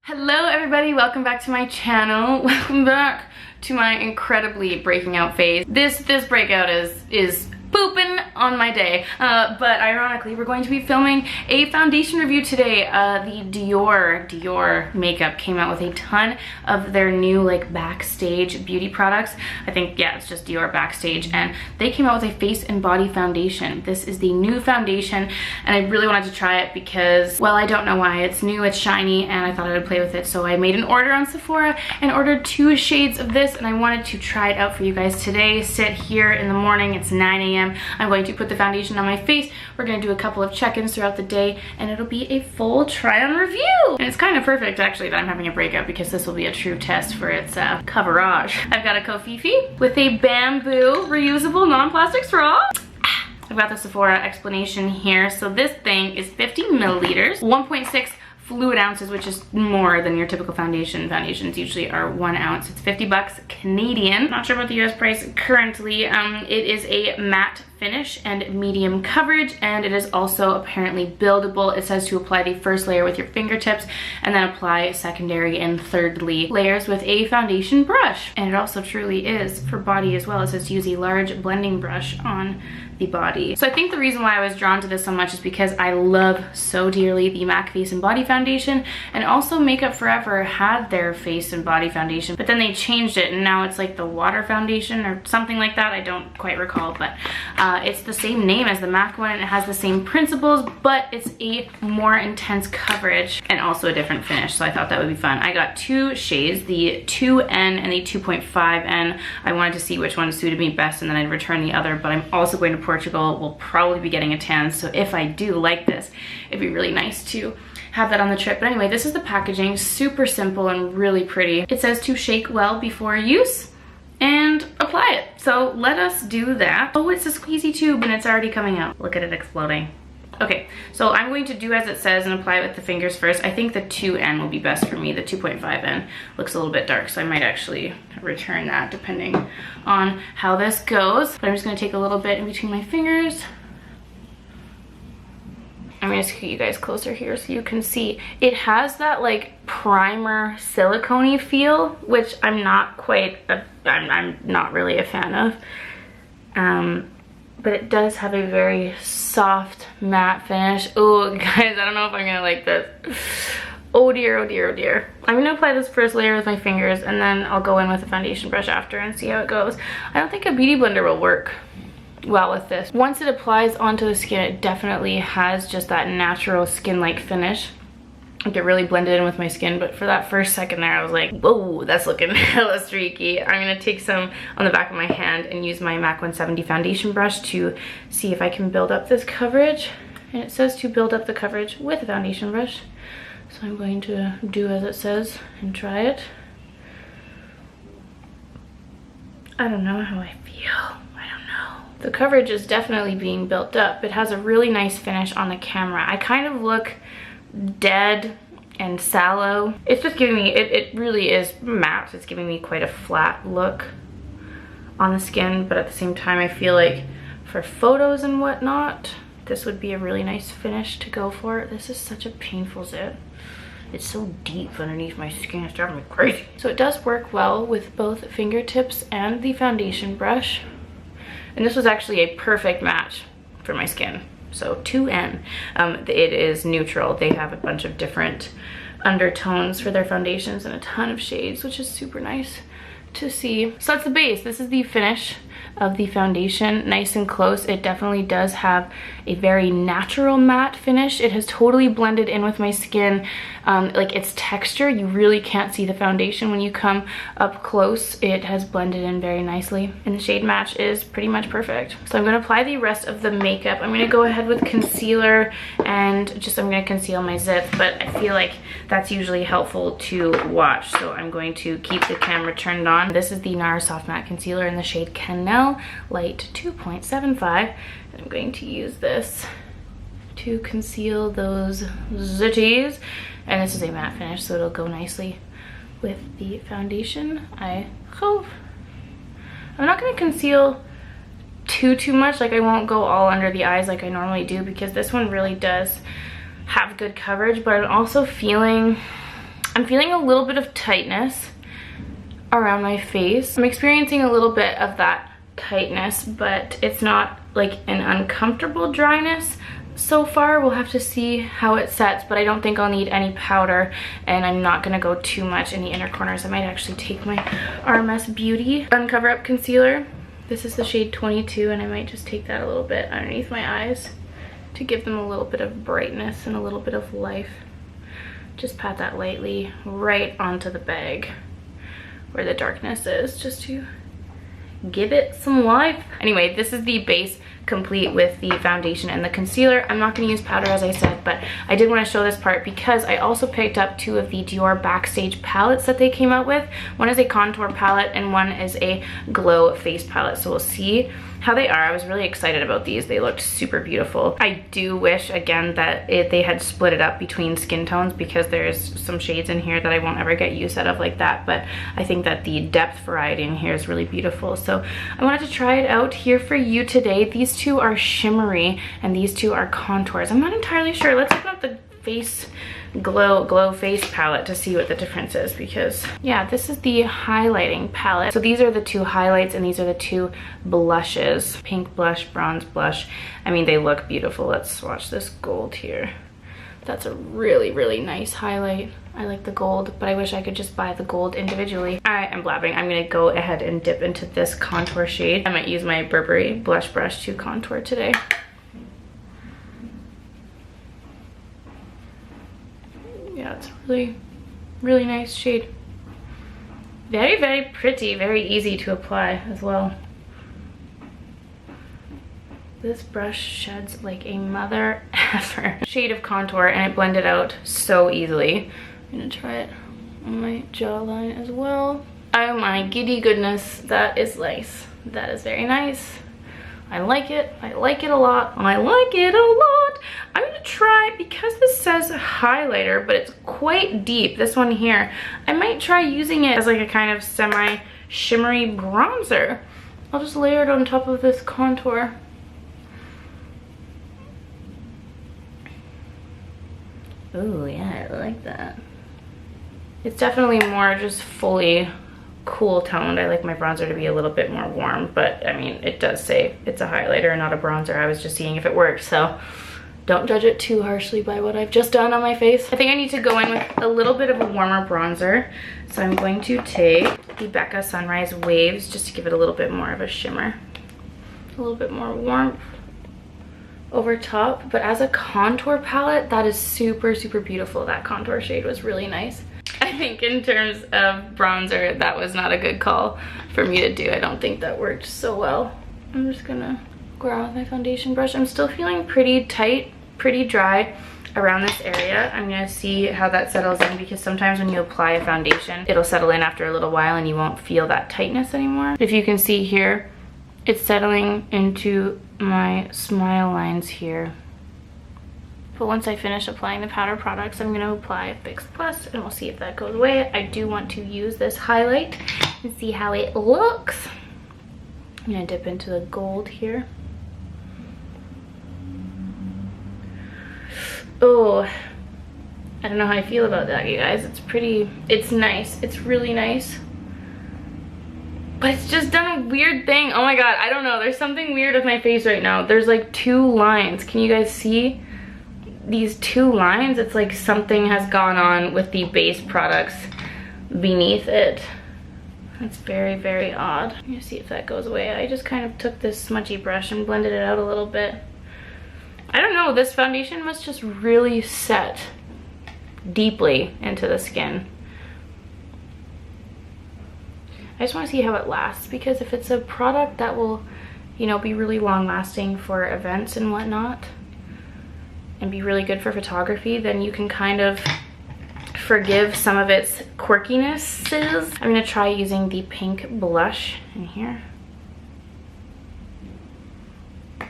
Hello everybody, welcome back to my channel. Welcome back to my incredibly breaking out phase. This breakout is pooping on my day, but ironically we're going to be filming a foundation review today. The Dior makeup came out with a ton of their new like Backstage beauty products. I think, yeah, it's just Dior Backstage, and they came out with a face and body foundation. This is the new foundation and I really wanted to try it because, well, I don't know why. It's new, it's shiny, and I thought I would play with it, so I made an order on Sephora and ordered 2 shades of this, and I wanted to try it out for you guys today. Sit here in the morning, it's 9 a.m. I'm going to put the foundation on my face. We're going to do a couple of check-ins throughout the day, and it'll be a full try-on review. And it's kind of perfect, actually, that I'm having a breakout because this will be a true test for its coverage. I've got a Kofifi with a bamboo reusable non-plastic straw. I've got the Sephora explanation here. So this thing is 50 milliliters, 1.6 fluid ounces, which is more than your typical foundation. Foundations usually are 1 ounce. It's 50 bucks Canadian. Not sure about the US price currently. It is a matte finish and medium coverage, and it is also apparently buildable. It says to apply the first layer with your fingertips and then apply secondary and thirdly layers with a foundation brush. And it also truly is for body as well. It says to use a large blending brush on the body. So I think the reason why I was drawn to this so much is because I love so dearly the MAC Face and Body Foundation, and also Makeup Forever had their face and body foundation, but then they changed it and now it's like the water foundation or something like that. I don't quite recall, but it's the same name as the MAC one and it has the same principles, but it's a more intense coverage and also a different finish, so I thought that would be fun. I got 2 shades, the 2N and the 2.5N. I wanted to see which one suited me best and then I'd return the other, but I'm also going to Portugal. We'll probably be getting a tan, so if I do like this, it'd be really nice to have that on the trip. But anyway, this is the packaging. Super simple and really pretty. It says to shake well before use and apply it. So let us do that. Oh, it's a squeezy tube and it's already coming out. Look at it exploding. Okay, so I'm going to do as it says and apply it with the fingers first. I think the 2N will be best for me. The 2.5N looks a little bit dark, so I might actually return that depending on how this goes. But I'm just gonna take a little bit in between my fingers. I'm gonna get you guys closer here so you can see. It has that like primer silicone-y feel, which I'm not quite, I'm not really a fan of. But it does have a very soft matte finish. Oh guys, I don't know if I'm gonna like this. Oh dear, oh dear, oh dear. I'm gonna apply this first layer with my fingers and then I'll go in with a foundation brush after and see how it goes. I don't think a beauty blender will work well with this. Once it applies onto the skin, it definitely has just that natural skin-like finish. I get really blended in with my skin, but for that first second there I was like, whoa, that's looking hella streaky. I'm gonna take some on the back of my hand and use my MAC 170 foundation brush to see if I can build up this coverage. And it says to build up the coverage with a foundation brush, so I'm going to do as it says and try it. I don't know how I feel. I don't know. The coverage is definitely being built up. It has a really nice finish on the camera. I kind of look dead and sallow. It's just giving me, it really is matte. It's giving me quite a flat look on the skin, but at the same time I feel like for photos and whatnot, this would be a really nice finish to go for. This is such a painful zit. It's so deep underneath my skin, it's driving me crazy. So it does work well with both fingertips and the foundation brush. And this was actually a perfect match for my skin. So 2N, it is neutral. They have a bunch of different undertones for their foundations and a ton of shades, which is super nice to see. So that's the base. This is the finish of the foundation, nice and close. It definitely does have a very natural matte finish. It has totally blended in with my skin. Like its texture, you really can't see the foundation when you come up close. It has blended in very nicely, and the shade match is pretty much perfect. So I'm going to apply the rest of the makeup. I'm going to go ahead with concealer and I'm going to conceal my zits, but I feel like that's usually helpful to watch, so I'm going to keep the camera turned on. This is the NARS Soft Matte Concealer in the shade Cannelle Light 2.75, and I'm going to use this to conceal those zitties. And this is a matte finish, so it'll go nicely with the foundation, I hope. I'm not going to conceal too much. Like, I won't go all under the eyes like I normally do because this one really does have good coverage, but I'm also feeling I'm feeling a little bit of tightness around my face. I'm experiencing a little bit of that tightness, but it's not like an uncomfortable dryness so far. We'll have to see how it sets, but I don't think I'll need any powder, and I'm not gonna go too much in the inner corners. I might actually take my RMS Beauty Uncover Up Concealer. This is the shade 22, and I might just take that a little bit underneath my eyes to give them a little bit of brightness and a little bit of life. Just pat that lightly right onto the bag where the darkness is, just to give it some life. Anyway, this is the base complete with the foundation and the concealer. I'm not going to use powder, as I said, but I did want to show this part because I also picked up 2 of the Dior Backstage palettes that they came out with. One is a contour palette and one is a glow face palette, so we'll see how they are. I was really excited about these. They looked super beautiful. I do wish, again, that they had split it up between skin tones, because there's some shades in here that I won't ever get use out of like that, but I think that the depth variety in here is really beautiful. So I wanted to try it out here for you today. These 2 are shimmery and these 2 are contours. I'm not entirely sure. Let's open up the face glow face palette to see what the difference is, because yeah, this is the highlighting palette. So these are the 2 highlights and these are the 2 blushes. Pink blush, bronze blush. I mean, they look beautiful. Let's swatch this gold here. That's a really, really nice highlight. I like the gold, but I wish I could just buy the gold individually. I am blabbing. I'm gonna go ahead and dip into this contour shade. I might use my Burberry blush brush to contour today. Yeah, it's really, really nice shade. Very, very pretty, very easy to apply as well. This brush sheds like a mother effer. Shade of contour, and it blended out so easily. I'm gonna try it on my jawline as well. Oh my giddy goodness, that is nice. That is very nice. I like it. I like it a lot. I like it a lot. I'm gonna try, because this says highlighter, but it's quite deep, this one here. I might try using it as like a kind of semi-shimmery bronzer. I'll just layer it on top of this contour. Oh yeah, I like that. It's definitely more just fully cool toned. I like my bronzer to be a little bit more warm, but I mean, it does say it's a highlighter and not a bronzer. I was just seeing if it works, so don't judge it too harshly by what I've just done on my face. I think I need to go in with a little bit of a warmer bronzer, so I'm going to take the Becca Sunrise Waves just to give it a little bit more of a shimmer, a little bit more warmth over top. But as a contour palette, that is super, super beautiful. That contour shade was really nice. I think in terms of bronzer, that was not a good call for me to do. I don't think that worked so well. I'm just gonna go around with my foundation brush. I'm still feeling pretty tight, pretty dry around this area. I'm gonna see how that settles in, because sometimes when you apply a foundation, it'll settle in after a little while and you won't feel that tightness anymore. If you can see here, it's settling into my smile lines here. But once I finish applying the powder products, I'm gonna apply Fix Plus and we'll see if that goes away. I do want to use this highlight and see how it looks. I'm gonna dip into the gold here. Oh, I don't know how I feel about that, you guys. It's pretty, it's nice. It's really nice. But it's just done a weird thing. Oh my God, I don't know. There's something weird with my face right now. There's like 2 lines. Can you guys see these 2 lines? It's like something has gone on with the base products beneath it. It's very, very odd. Let me see if that goes away. I just kind of took this smudgy brush and blended it out a little bit. I don't know, this foundation must just really set deeply into the skin. I just want to see how it lasts, because if it's a product that will, you know, be really long lasting for events and whatnot and be really good for photography, then you can kind of forgive some of its quirkinesses. I'm gonna try using the pink blush in here.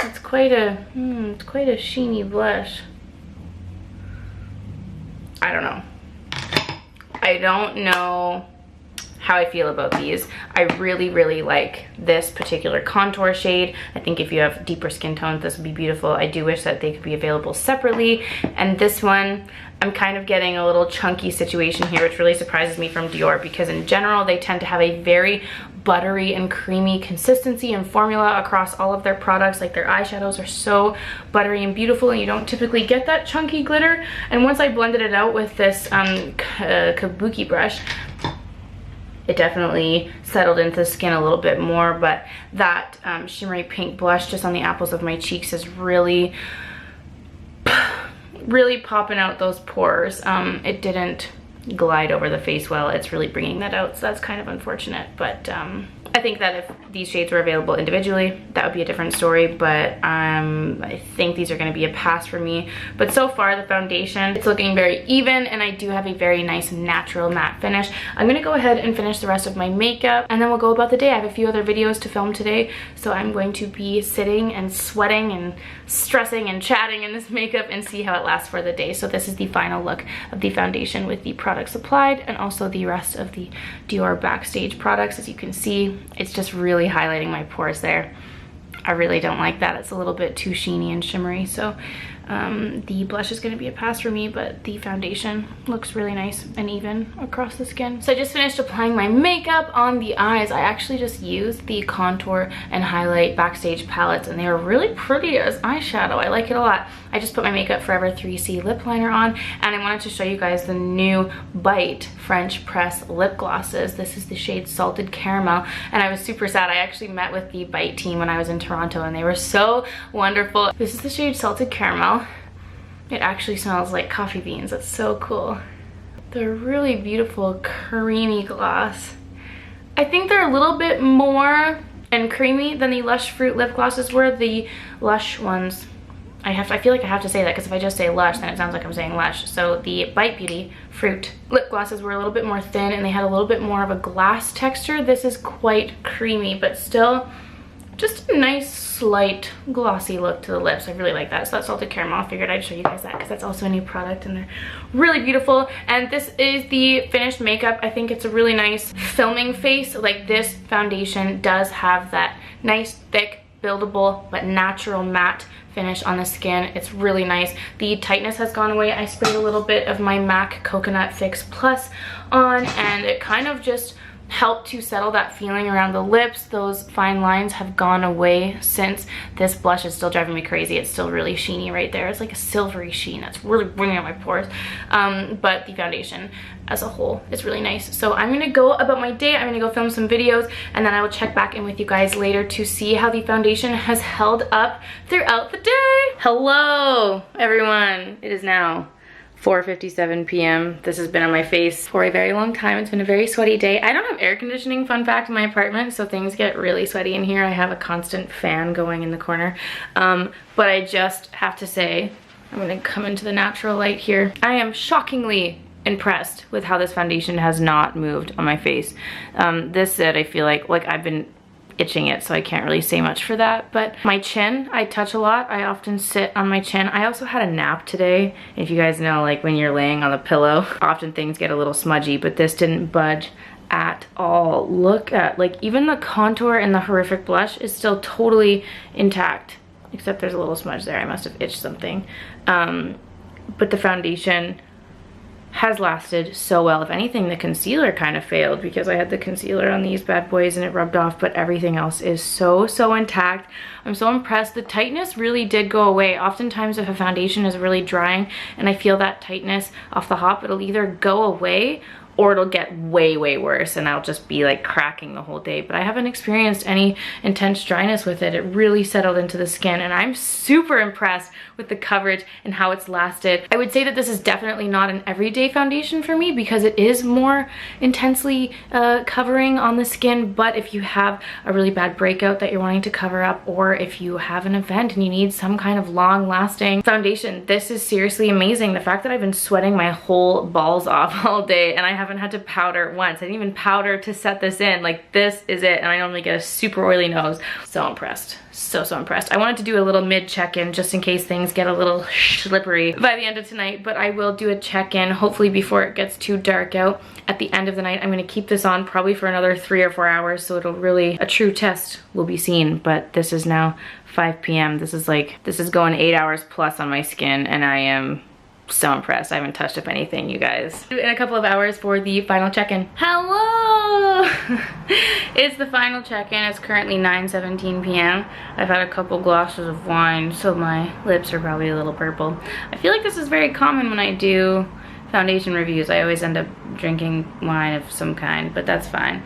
It's quite a sheeny blush. I don't know how I feel about these. I really, really like this particular contour shade. I think if you have deeper skin tones, this would be beautiful. I do wish that they could be available separately. And this one, I'm kind of getting a little chunky situation here, which really surprises me from Dior, because in general, they tend to have a very buttery and creamy consistency and formula across all of their products. Like their eyeshadows are so buttery and beautiful, and you don't typically get that chunky glitter. And once I blended it out with this kabuki brush, it definitely settled into the skin a little bit more. But that shimmery pink blush just on the apples of my cheeks is really popping out those pores. It didn't glide over the face well. It's really bringing that out, so that's kind of unfortunate. But I think that if these shades were available individually, that would be a different story. But I think these are going to be a pass for me. But so far, the foundation, it's looking very even, and I do have a very nice natural matte finish. I'm going to go ahead and finish the rest of my makeup, and then we'll go about the day. I have a few other videos to film today, so I'm going to be sitting and sweating and stressing and chatting in this makeup and see how it lasts for the day. So this is the final look of the foundation with the products applied, and also the rest of the Dior Backstage products. As you can see, it's just really highlighting my pores there. I really don't like that. It's a little bit too sheeny and shimmery. So the blush is going to be a pass for me, but the foundation looks really nice and even across the skin. So I just finished applying my makeup on the eyes. I actually just used the contour and highlight Backstage palettes, and they were really pretty as eyeshadow. I like it a lot. I just put my Makeup Forever 3C lip liner on, and I wanted to show you guys the new Bite French Press lip glosses. This is the shade Salted Caramel, and I was super sad. I actually met with the Bite team when I was in Toronto, and they were so wonderful. This is the shade Salted Caramel. It actually smells like coffee beans. That's so cool. They're really beautiful, creamy gloss. I think they're a little bit more and creamy than the Lush Fruit lip glosses were. The Lush ones, I feel like I have to say that, because if I just say Lush, then it sounds like I'm saying Lush. So the Bite Beauty Fruit lip glosses were a little bit more thin, and they had a little bit more of a glass texture. This is quite creamy, but still just a nice, slight, glossy look to the lips. I really like that. So that's Salted Caramel. I figured I'd show you guys that, because that's also a new product, and they're really beautiful. And this is the finished makeup. I think it's a really nice filming face. Like, this foundation does have that nice, thick, buildable, but natural matte finish on the skin. It's really nice. The tightness has gone away. I sprayed a little bit of my MAC Coconut Fix Plus on, and it kind of just helped to settle that feeling around the lips. Those fine lines have gone away since. This blush is still driving me crazy. It's still really sheeny right there. It's like a silvery sheen that's really bringing out my pores. But the foundation as a whole is really nice. So I'm gonna go about my day. I'm gonna go film some videos, and then I will check back in with you guys later to see how the foundation has held up throughout the day. Hello, everyone. It is now 4:57 p.m. This has been on my face for a very long time. It's been a very sweaty day. I don't have air conditioning, fun fact, in my apartment, so things get really sweaty in here. I have a constant fan going in the corner. But I just have to say, I'm gonna come into the natural light here. I am shockingly impressed with how this foundation has not moved on my face. This said, I feel like I've been itching it, so I can't really say much for that. But my chin, I touch a lot. I often sit on my chin. I also had a nap today. If you guys know, like, when you're laying on the pillow, often things get a little smudgy, but this didn't budge at all. Look at, like, even the contour and the horrific blush is still totally intact, except there's a little smudge there. I must have itched something. But the foundation has lasted so well. If anything, the concealer kind of failed, because I had the concealer on these bad boys and it rubbed off, but everything else is so intact. I'm so impressed. The tightness really did go away. Oftentimes if a foundation is really drying and I feel that tightness off the hop, it'll either go away or it'll get way worse, and I'll just be like cracking the whole day. But I haven't experienced any intense dryness with it. It really settled into the skin, and I'm super impressed with the coverage and how it's lasted. I would say that this is definitely not an everyday foundation for me, because it is more intensely covering on the skin. But if you have a really bad breakout that you're wanting to cover up, or if you have an event and you need some kind of long-lasting foundation, this is seriously amazing. The fact that I've been sweating my whole balls off all day, and I haven't haven't had to powder once. I didn't even powder to set this in. Like, this is it, and I normally get a super oily nose. So impressed. So impressed. I wanted to do a little mid check-in just in case things get a little slippery by the end of tonight, but I will do a check-in hopefully before it gets too dark out. At the end of the night, I'm gonna keep this on probably for another 3 or 4 hours, so it'll really, a true test will be seen. But this is now 5 p.m. This is going 8 hours plus on my skin, and I am so impressed. I haven't touched up anything, you guys. In a couple of hours for the final check-in. Hello! It's the final check-in. It's currently 9:17 p.m. I've had a couple glasses of wine, so my lips are probably a little purple. I feel like this is very common when I do foundation reviews. I always end up drinking wine of some kind, but that's fine.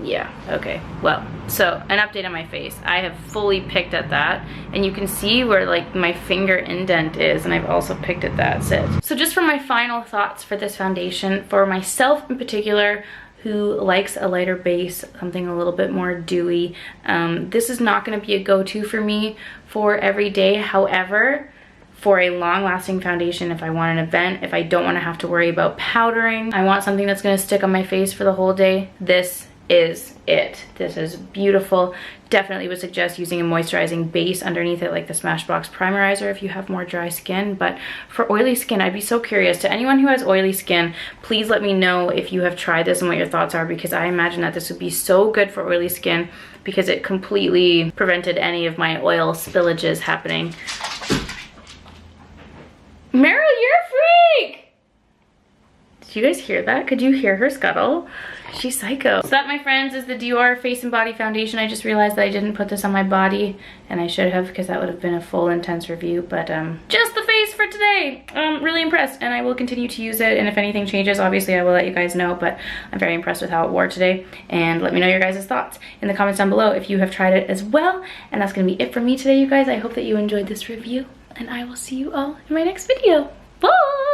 Yeah, okay. Well, so an update on my face. I have fully picked at that, and you can see where like my finger indent is, and I've also picked at that. So just for my final thoughts for this foundation, for myself in particular, who likes a lighter base, something a little bit more dewy, this is not going to be a go-to for me for every day. However, for a long-lasting foundation, if I want an event, if I don't want to have to worry about powdering, I want something that's going to stick on my face for the whole day, this is it. This is beautiful. Definitely would suggest using a moisturizing base underneath it, like the Smashbox Primerizer if you have more dry skin. But for oily skin, I'd be so curious. To anyone who has oily skin, please let me know if you have tried this and what your thoughts are, because I imagine that this would be so good for oily skin because it completely prevented any of my oil spillages happening. Meryl, you're a freak! Did you guys hear that? Could you hear her scuttle? She's psycho. So that, my friends, is the Dior Face and Body Foundation. I just realized that I didn't put this on my body, and I should have, because that would have been a full, intense review. But just the face for today. I'm really impressed, and I will continue to use it. And if anything changes, obviously I will let you guys know. But I'm very impressed with how it wore today. And let me know your guys' thoughts in the comments down below if you have tried it as well. And that's gonna be it for me today, you guys. I hope that you enjoyed this review, and I will see you all in my next video. Bye!